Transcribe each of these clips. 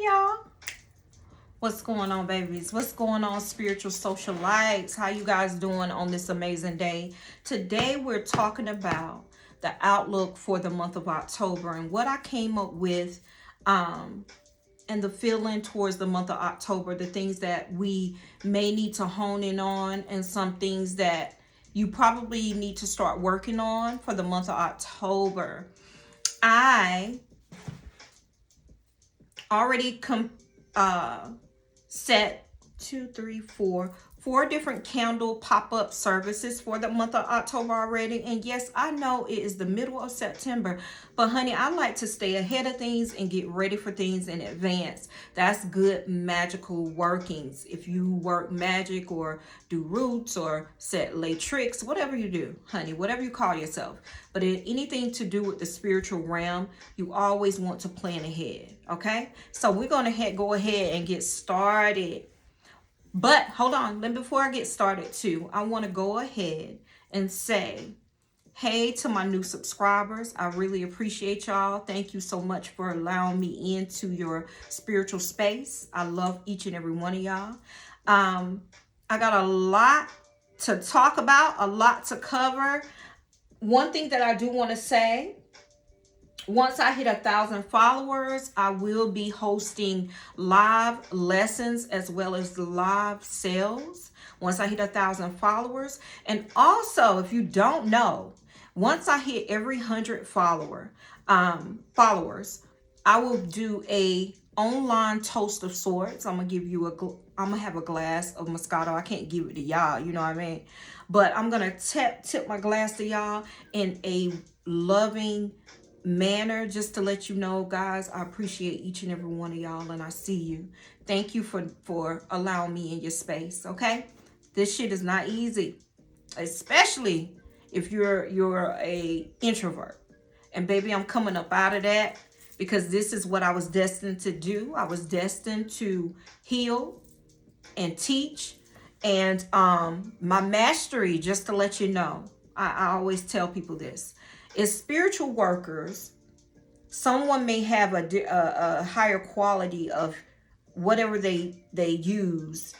y'all. What's going on, babies? What's going on, spiritual socialites? How you guys doing on this amazing day? Today we're talking about the outlook for the month of October and what I came up with, and the feeling towards the month of October, the things that we may need to hone in on, and some things that you probably need to start working on for the month of October. I already set 4 different candle pop-up services for the month of October already. And yes, I know it is the middle of September, but honey, I like to stay ahead of things and get ready for things in advance. That's good magical workings. If you work magic or do roots or lay tricks, whatever you do, honey, whatever you call yourself, but anything to do with the spiritual realm, you always want to plan ahead. Okay, so we're gonna go ahead and get started. But hold on, then before I get started too, I want to go ahead and say hey to my new subscribers. I really appreciate y'all. Thank you so much for allowing me into your spiritual space. I love each and every one of y'all. I got a lot to talk about, a lot to cover. One thing that I do want to say, once I hit 1,000 followers, I will be hosting live lessons as well as live sales once I hit 1,000 followers. And also, if you don't know, once I hit every 100 followers, I will do a online toast of sorts. I'm gonna have a glass of Moscato. I can't give it to y'all, you know what I mean? But I'm gonna tip my glass to y'all in a loving manner, just to let you know, guys, I appreciate each and every one of y'all, and I see you. Thank you for allowing me in your space. Okay, this shit is not easy, especially if you're a introvert. And baby, I'm coming up out of that, because this is what I was destined to do. I was destined to heal and teach, and my mastery, just to let you know, I always tell people this. As spiritual workers, someone may have a higher quality of whatever they use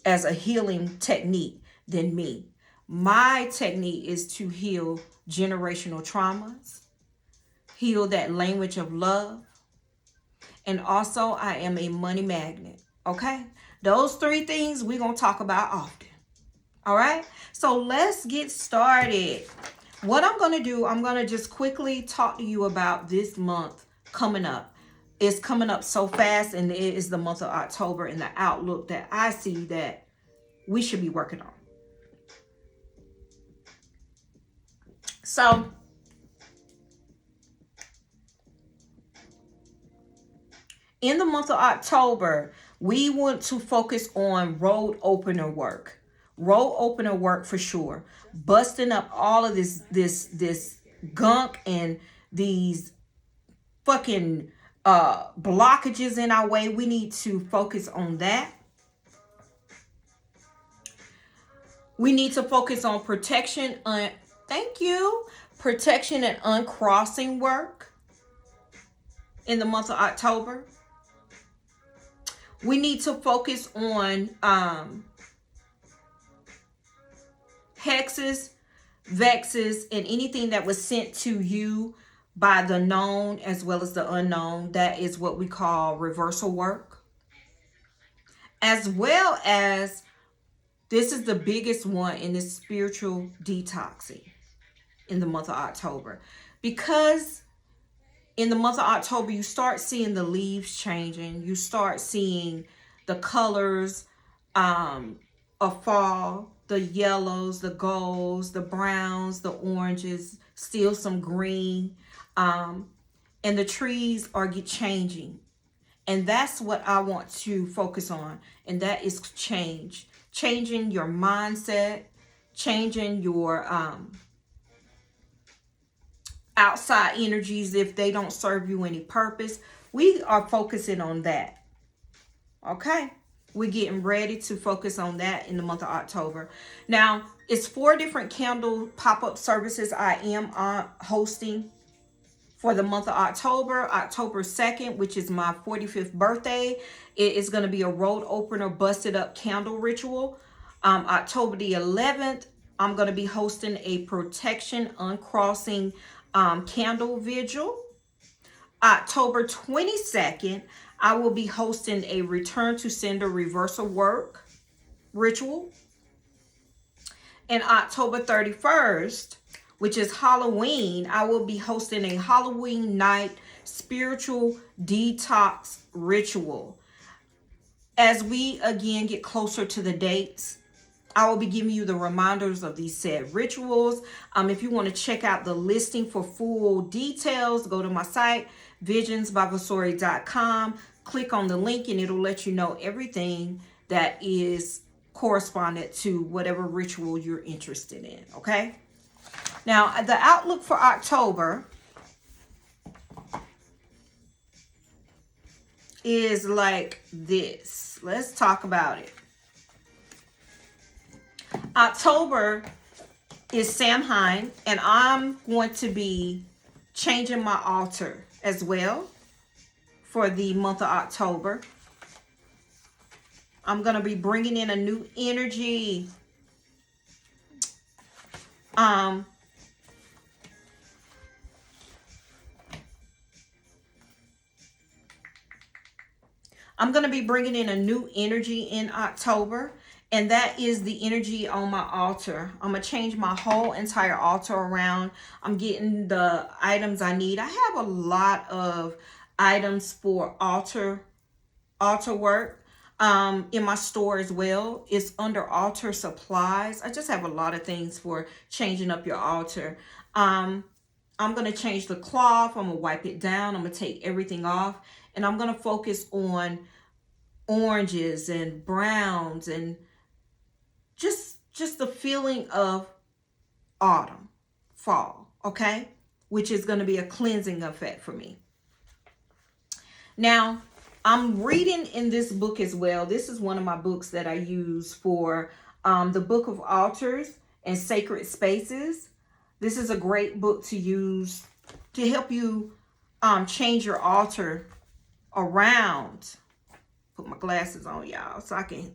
as a healing technique than me. My technique is to heal generational traumas, heal that language of love, and also I am a money magnet. Okay, those 3 things we're gonna talk about often. All right, so let's get started. What I'm going to do, I'm going to just quickly talk to you about this month coming up. It's coming up so fast, and it is the month of October, and the outlook that I see that we should be working on. So, in the month of October, we want to focus on road opener work. Road opener work for sure. Busting up all of this gunk and these fucking blockages in our way. We need to focus on that. We need to focus on protection. Protection and uncrossing work in the month of October. We need to focus on hexes, vexes, and anything that was sent to you by the known as well as the unknown. That is what we call reversal work. As well as, this is the biggest one in this spiritual detoxing in the month of October. Because in the month of October, you start seeing the leaves changing. You start seeing the colors of fall. The yellows, the golds, the browns, the oranges, still some green. And the trees are changing. And that's what I want to focus on. And that is change. Changing your mindset. Changing your outside energies if they don't serve you any purpose. We are focusing on that. Okay? We're getting ready to focus on that in the month of October. Now, it's 4 different candle pop-up services I am hosting for the month of October, October 2nd, which is my 45th birthday. It is going to be a road opener busted up candle ritual. October the 11th, I'm going to be hosting a protection uncrossing candle vigil. October 22nd, I will be hosting a return to sender reversal work ritual. And October 31st, which is Halloween, I will be hosting a Halloween night spiritual detox ritual. As we again get closer to the dates, I will be giving you the reminders of these said rituals. If you want to check out the listing for full details, go to my site, visionsbyvasori.com. Click on the link and it'll let you know everything that is correspondent to whatever ritual you're interested in, okay? Now, the outlook for October is like this. Let's talk about it. October is Samhain, and I'm going to be changing my altar as well for the month of October. I'm going to be bringing in a new energy. I'm going to be bringing in a new energy in October, and that is the energy on my altar. I'm going to change my whole entire altar around. I'm getting the items I need. I have a lot of items for altar work in my store as well. It's under altar supplies. I just have a lot of things for changing up your altar. I'm going to change the cloth. I'm going to wipe it down. I'm going to take everything off, and I'm going to focus on oranges and browns and just the feeling of autumn, fall, okay? Which is going to be a cleansing effect for me. Now, I'm reading in this book as well. This is one of my books that I use for the Book of Altars and Sacred Spaces. This is a great book to use to help you change your altar around. Put my glasses on, y'all, so I can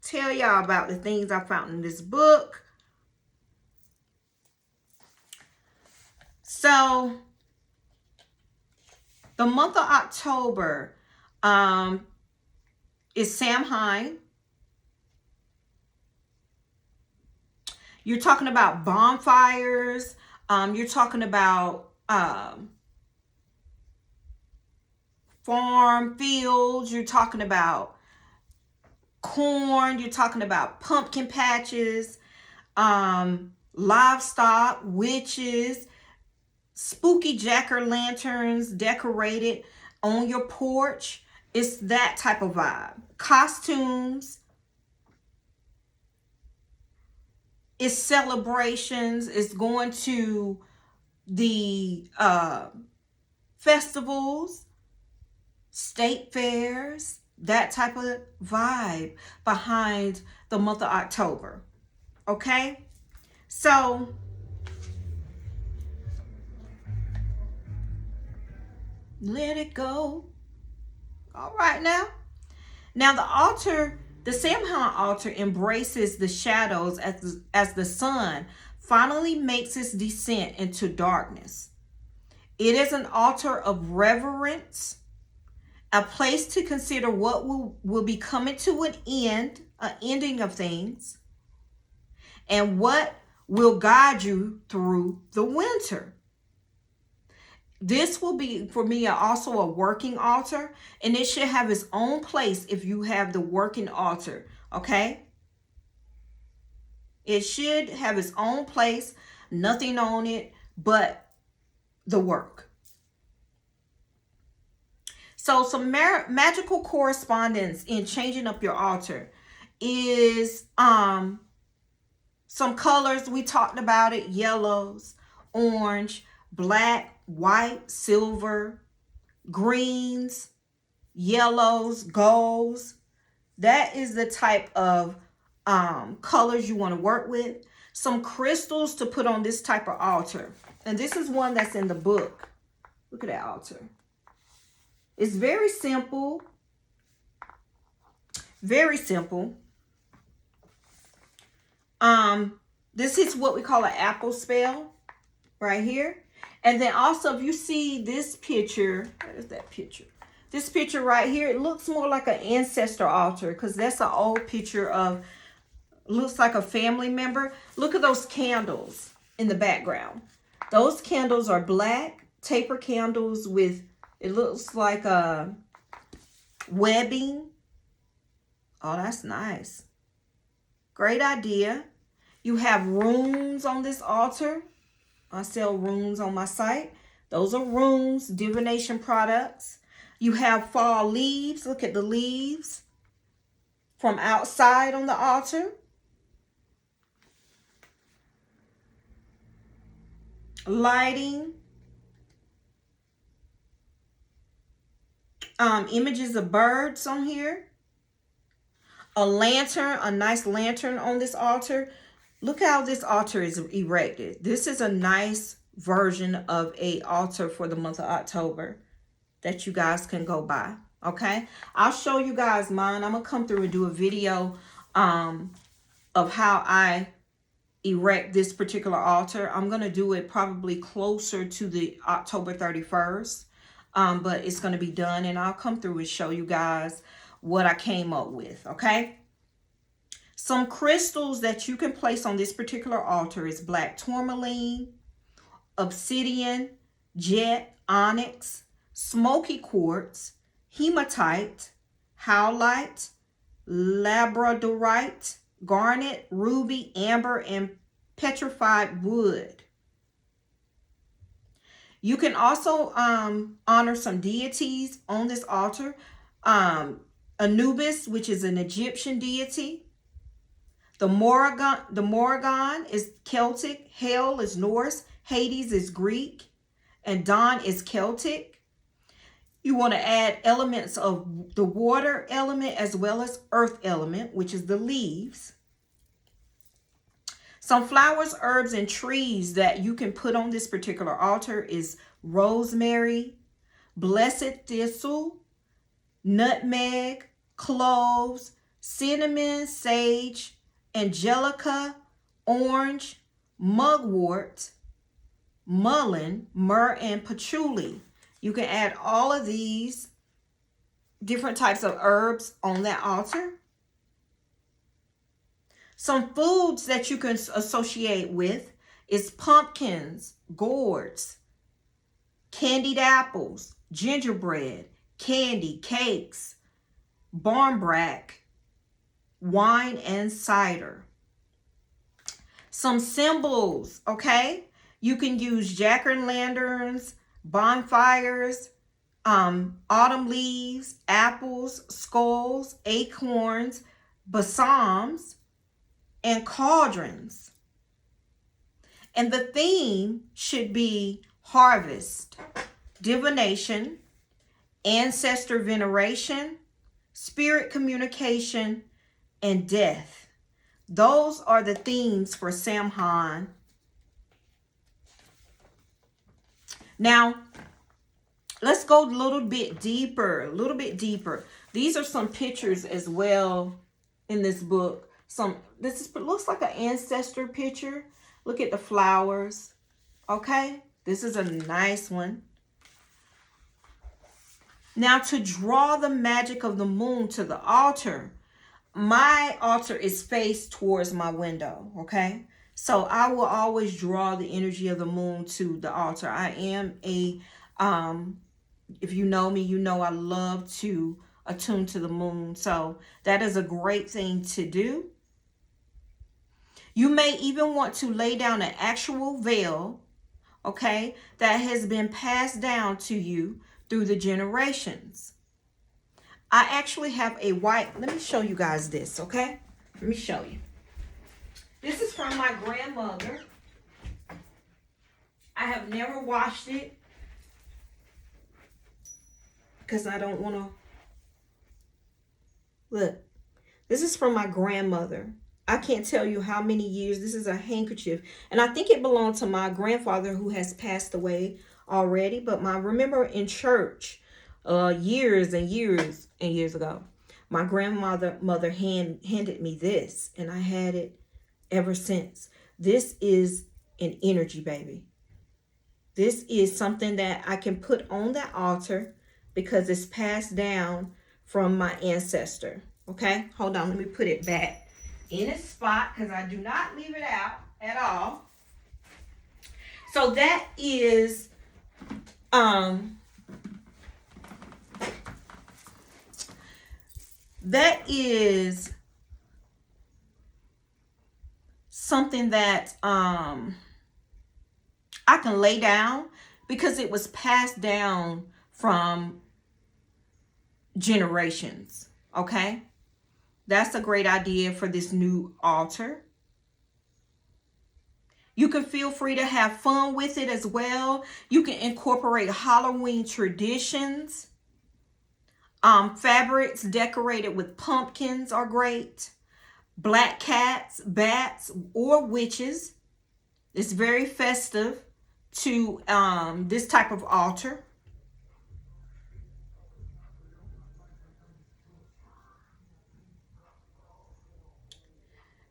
tell y'all about the things I found in this book. So, the month of October is Samhain. You're talking about bonfires. You're talking about farm fields. You're talking about corn. You're talking about pumpkin patches, livestock, witches, spooky jack-o'-lanterns decorated on your porch. It's that type of vibe. Costumes. It's celebrations. It's going to the festivals, state fairs, that type of vibe behind the month of October. Okay? So, let it go. All right now. Now the altar, the Samhain altar embraces the shadows as the sun finally makes its descent into darkness. It is an altar of reverence, a place to consider what will be coming to an ending of things, and what will guide you through the winter. This will be, for me, also a working altar, and it should have its own place if you have the working altar, okay? It should have its own place, nothing on it but the work. So some magical correspondence in changing up your altar is some colors. We talked about it: yellows, orange, black, white, silver, greens, yellows, golds. That is the type of colors you want to work with. Some crystals to put on this type of altar. And this is one that's in the book. Look at that altar. It's very simple. Very simple. This is what we call an apple spell right here. And then also, if you see this picture, what is that picture? This picture right here, it looks more like an ancestor altar because that's an old picture of, looks like a family member. Look at those candles in the background. Those candles are black taper candles with, it looks like a webbing. Oh, that's nice. Great idea. You have runes on this altar. I sell runes on my site. Those are runes, divination products. You have fall leaves. Look at the leaves from outside on the altar. Lighting. Images of birds on here. A lantern, a nice lantern on this altar. Look how this altar is erected. This is a nice version of a altar for the month of October that you guys can go buy. Okay, I'll show you guys mine. I'm gonna come through and do a video of how I erect this particular altar. I'm gonna do it probably closer to the October 31st, but it's gonna be done, and I'll come through and show you guys what I came up with. Okay, some crystals that you can place on this particular altar is black tourmaline, obsidian, jet, onyx, smoky quartz, hematite, howlite, labradorite, garnet, ruby, amber, and petrified wood. You can also honor some deities on this altar. Anubis, which is an Egyptian deity. The Morrigan is Celtic. Hell is Norse. Hades is Greek. And Dawn is Celtic. You want to add elements of the water element as well as earth element, which is the leaves. Some flowers, herbs, and trees that you can put on this particular altar is rosemary, blessed thistle, nutmeg, cloves, cinnamon, sage, angelica, orange, mugwort, mullein, myrrh, and patchouli. You can add all of these different types of herbs on that altar. Some foods that you can associate with is pumpkins, gourds, candied apples, gingerbread, candy, cakes, barmbrack, wine, and cider. Some symbols, okay? You can use jack-o'-lanterns, bonfires, autumn leaves, apples, skulls, acorns, balsams, and cauldrons. And the theme should be harvest, divination, ancestor veneration, spirit communication, and death. Those are the themes for Samhain. Now, let's go a little bit deeper, These are some pictures as well in this book. Looks like an ancestor picture. Look at the flowers. Okay, this is a nice one. Now, to draw the magic of the moon to the altar, my altar is faced towards my window, okay? So I will always draw the energy of the moon to the altar. I am if you know me, you know I love to attune to the moon. So that is a great thing to do. You may even want to lay down an actual veil, okay, that has been passed down to you through the generations. I actually have a white, let me show you guys this, okay? Let me show you. This is from my grandmother. I have never washed it because I don't want to. Look, this is from my grandmother. I can't tell you how many years. This is a handkerchief. And I think it belonged to my grandfather who has passed away already, but remember in church, years and years and years ago, my grandmother handed me this, and I had it ever since. This is an energy, baby. This is something that I can put on that altar because it's passed down from my ancestor. Okay, hold on, let me put it back in its spot because I do not leave it out at all. So that is something that I can lay down because it was passed down from generations. Okay, that's a great idea for this new altar. You can feel free to have fun with it as well. You can incorporate Halloween traditions. Fabrics decorated with pumpkins are great. Black cats, bats, or witches. It's very festive to this type of altar.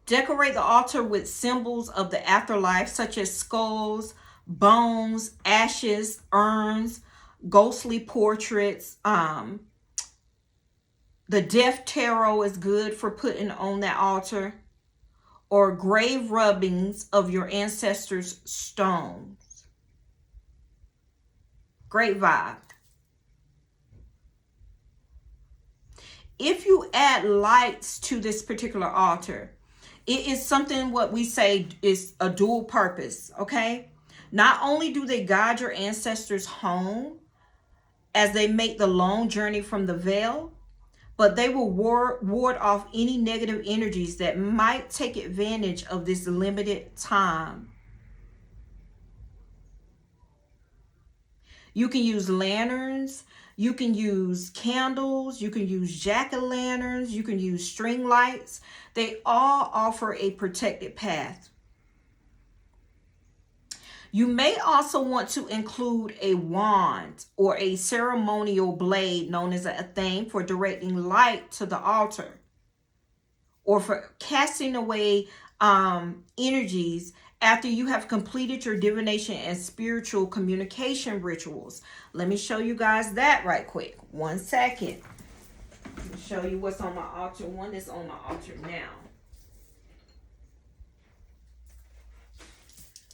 Decorate the altar with symbols of the afterlife, such as skulls, bones, ashes, urns, ghostly portraits. The death tarot is good for putting on that altar. Or grave rubbings of your ancestors' stones. Great vibe. If you add lights to this particular altar, it is something what we say is a dual purpose, okay? Not only do they guide your ancestors home as they make the long journey from the veil, but they will ward off any negative energies that might take advantage of this limited time. You can use lanterns, you can use candles, you can use jack-o'-lanterns, you can use string lights. They all offer a protected path. You may also want to include a wand or a ceremonial blade known as a thing for directing light to the altar or for casting away energies after you have completed your divination and spiritual communication rituals. Let me show you guys that right quick. 1 second. Let me show you what's on my altar. One that's on my altar now.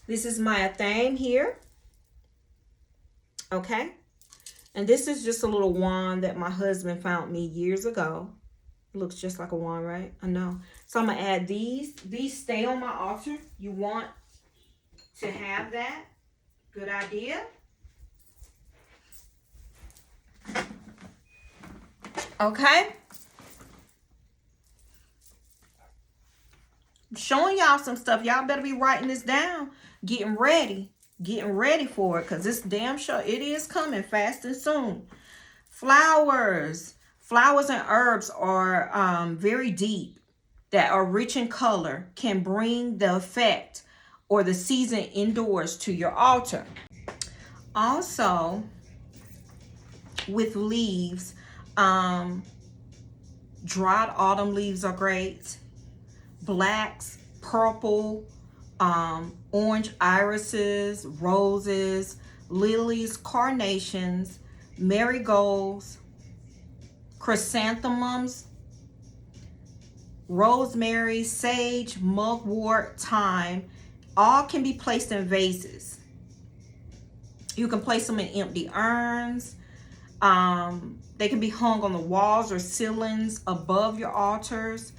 This is my thing here. Okay. And this is just a little wand that my husband found me years ago. It looks just like a wand, right? I know. So I'm going to add these. These stay on my altar. You want to have that. Good idea. Okay. I'm showing y'all some stuff. Y'all better be writing this down. Getting ready for it, because this damn show, it is coming fast and soon. Flowers and herbs are very deep, that are rich in color, can bring the effect or the season indoors to your altar. Also, with leaves, dried autumn leaves are great. Blacks, purple, orange irises, roses, lilies, carnations, marigolds, chrysanthemums, rosemary, sage, mugwort, thyme, all can be placed in vases. You can place them in empty urns. They can be hung on the walls or ceilings above your altars.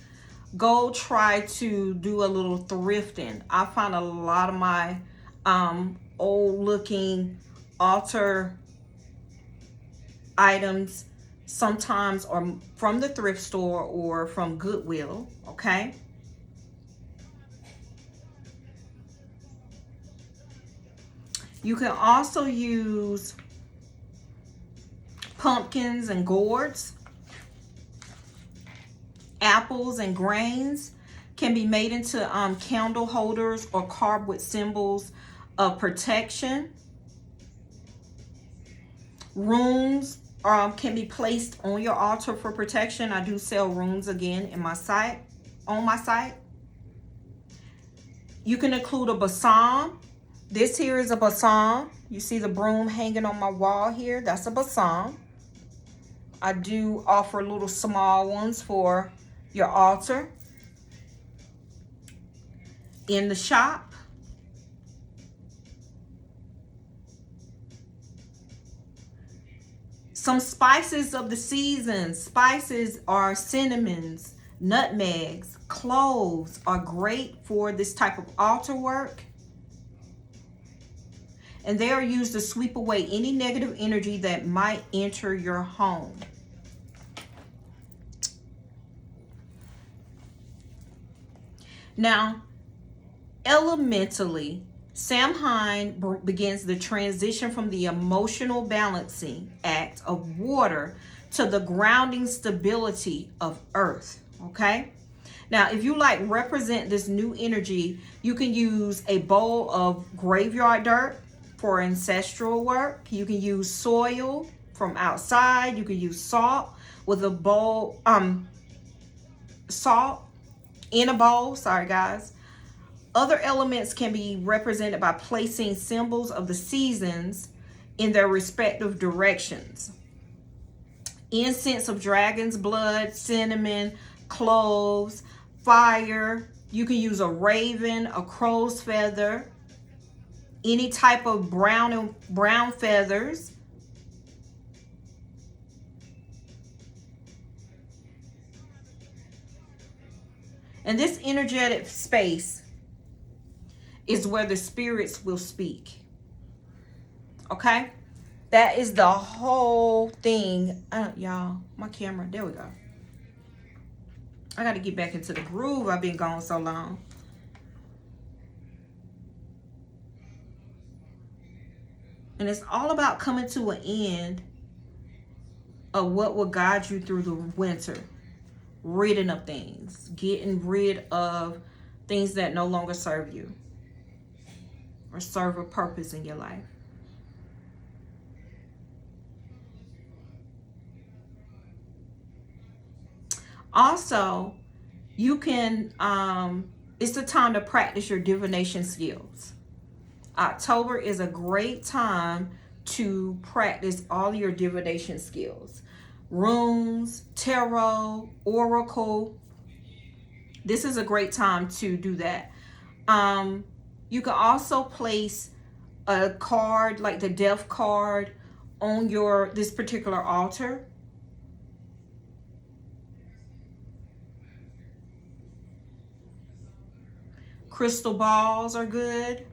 Go try to do a little thrifting. I find a lot of my old looking altar items sometimes are from the thrift store or from Goodwill. Okay. You can also use pumpkins and gourds. Apples and grains can be made into candle holders or carved with symbols of protection. Runes can be placed on your altar for protection. I do sell runes again in my site, on my site. You can include a balsam. This here is a balsam. You see the broom hanging on my wall here? That's a balsam. I do offer little small ones for your altar. In the shop, some spices of the season. Spices are cinnamons, nutmegs, cloves are great for this type of altar work. And they are used to sweep away any negative energy that might enter your home. Now, elementally, Samhain begins the transition from the emotional balancing act of water to the grounding stability of earth, okay? Now, if you like represent this new energy, you can use a bowl of graveyard dirt for ancestral work. You can use soil from outside. You can use salt with a bowl, salt in a bowl, sorry guys. Other elements can be represented by placing symbols of the seasons in their respective directions. Incense of dragon's blood, cinnamon, cloves, fire. You can use a raven, a crow's feather, any type of brown feathers. And this energetic space is where the spirits will speak. Okay? That is the whole thing. Y'all, my camera, there we go. I got to get back into the groove. I've been gone so long. And it's all about coming to an end of what will guide you through the winter. Ridding of things. Getting rid of things that no longer serve you or serve a purpose in your life. Also, you can, it's the time to practice your divination skills. October is a great time to practice all your divination skills. Runes, tarot, oracle. This is a great time to do that. You can also place a card like the death card on this particular altar. Crystal balls are good.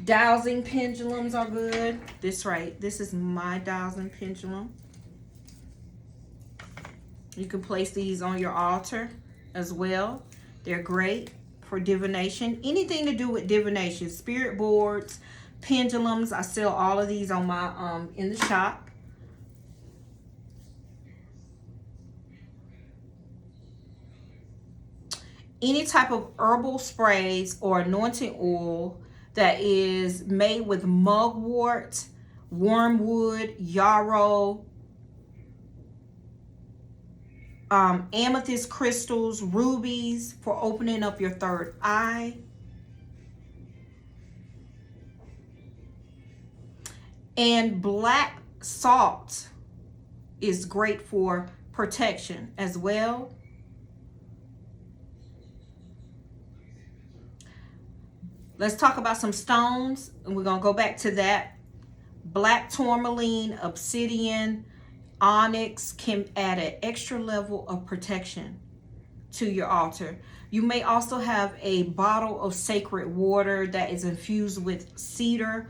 Dowsing pendulums are good. This is my dowsing pendulum. You can place these on your altar as well. They're great for divination. Anything to do with divination. Spirit boards, pendulums. I sell all of these on my in the shop. Any type of herbal sprays or anointing oil that is made with mugwort, wormwood, yarrow, amethyst crystals, rubies for opening up your third eye. And black salt is great for protection as well. Let's talk about some stones, and we're going to go back to that. Black tourmaline, obsidian, onyx can add an extra level of protection to your altar. You may also have a bottle of sacred water that is infused with cedar,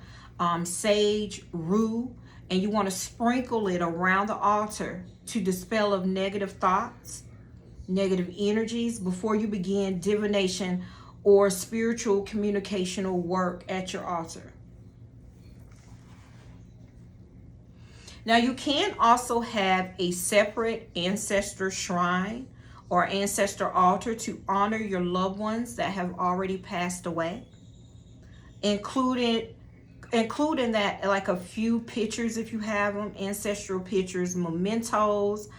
sage, rue, and you want to sprinkle it around the altar to dispel of negative thoughts, negative energies before you begin divination or spiritual communicational work at your altar. Now, you can also have a separate ancestor shrine or ancestor altar to honor your loved ones that have already passed away. Include include in that like a few pictures if you have them, ancestral pictures, mementos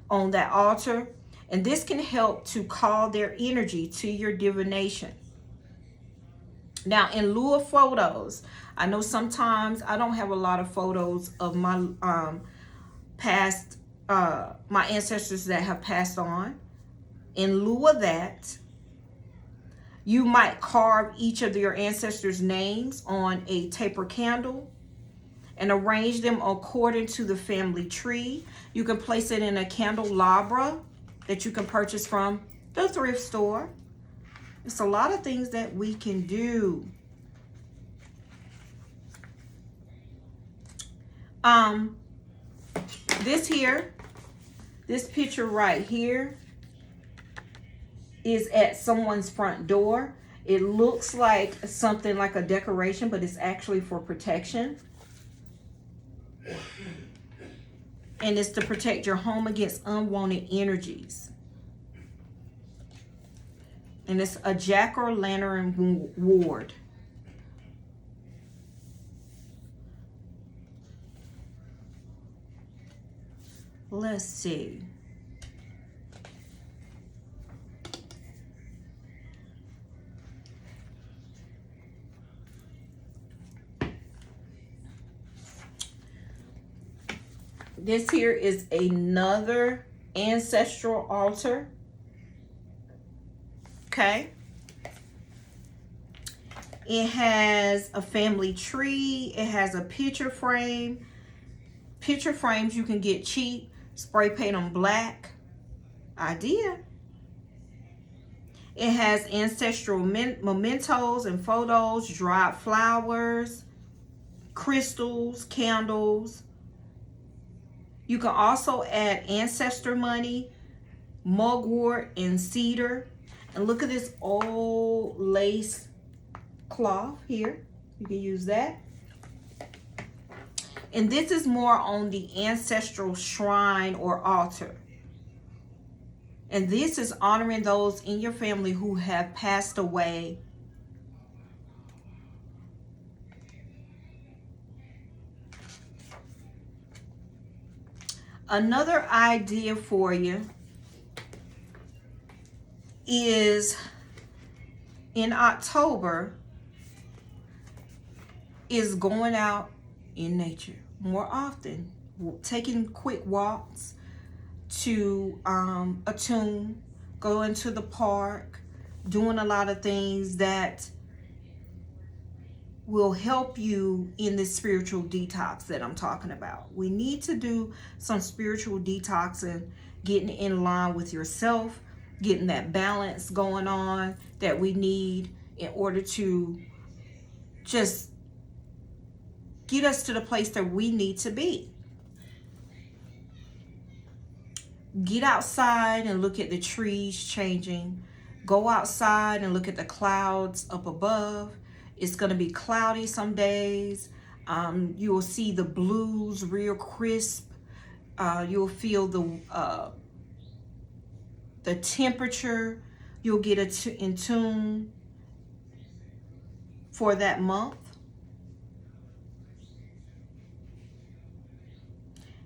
on that altar. And this can help to call their energy to your divination. Now, in lieu of photos, I know sometimes I don't have a lot of photos of my past, my ancestors that have passed on. In lieu of that, you might carve each of your ancestors' names on a taper candle and arrange them according to the family tree. You can place it in a candelabra that you can purchase from the thrift store. It's a lot of things that we can do. This picture right here is at someone's front door. It looks like something like a decoration, but it's actually for protection. And it's to protect your home against unwanted energies. And it's a jack-o'-lantern ward. Let's see. This here is another ancestral altar. Okay. It has a family tree. It has a picture frame. Picture frames you can get cheap. Spray paint them black. Idea. It has ancestral mementos and photos, dried flowers, crystals, candles. You can also add ancestor money, mugwort, and cedar. And look at this old lace cloth here. You can use that. And this is more on the ancestral shrine or altar. And this is honoring those in your family who have passed away. Another idea for you is in October is going out in nature more often, taking quick walks to attune, going to the park, doing a lot of things that will help you in this spiritual detox that I'm talking about. We need to do some spiritual detoxing, getting in line with yourself, getting that balance going on that we need in order to just get us to the place that we need to be. Get outside and look at the trees changing. Go outside and look at the clouds up above. It's going to be cloudy some days. You will see the blues real crisp. You'll feel the temperature. You'll get in tune for that month.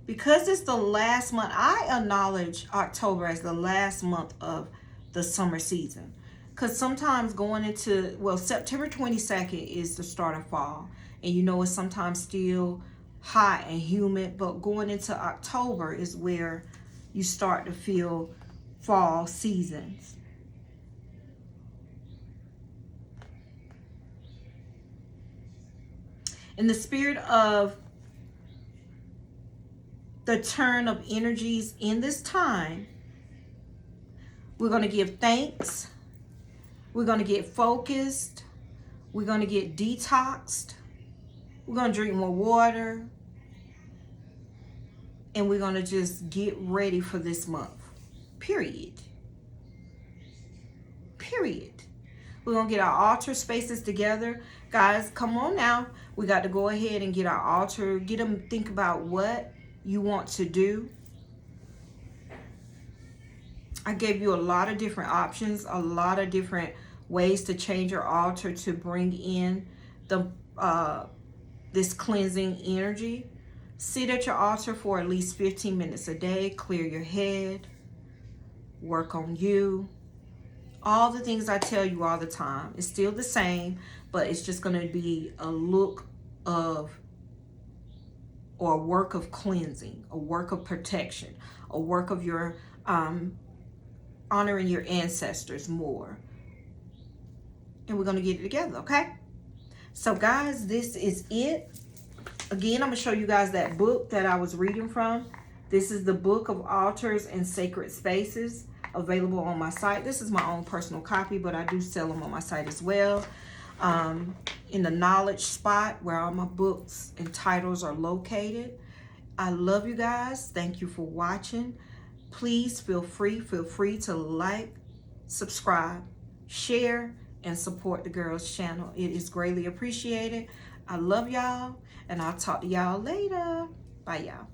Because it's the last month, I acknowledge October as the last month of the summer season. Because sometimes going into, well, September 22nd is the start of fall. And you know it's sometimes still hot and humid. But going into October is where you start to feel fall seasons. In the spirit of the turn of energies in this time, we're going to give thanks. We're going to get focused. We're going to get detoxed. We're going to drink more water. And we're going to just get ready for this month. Period. Period. We're going to get our altar spaces together. Guys, come on now. We got to go ahead and get our altar. Get them, think about what you want to do. I gave you a lot of different options, a lot of different ways to change your altar to bring in the this cleansing energy. Sit at your altar for at least 15 minutes a day. Clear your head. Work on you. All the things I tell you all the time. It's still the same, but it's just going to be a look of, or a work of cleansing, a work of protection, a work of your honoring your ancestors more. And we're going to get it together, okay? So guys, this is it. Again, I'm going to show you guys that book that I was reading from. This is the Book of Altars and Sacred Spaces, available on my site. This is my own personal copy, but I do sell them on my site as well. In the knowledge spot where all my books and titles are located. I love you guys. Thank you for watching. Please feel free to like, subscribe, share, and support the girls' channel. It is greatly appreciated. I love y'all, and I'll talk to y'all later. Bye, y'all.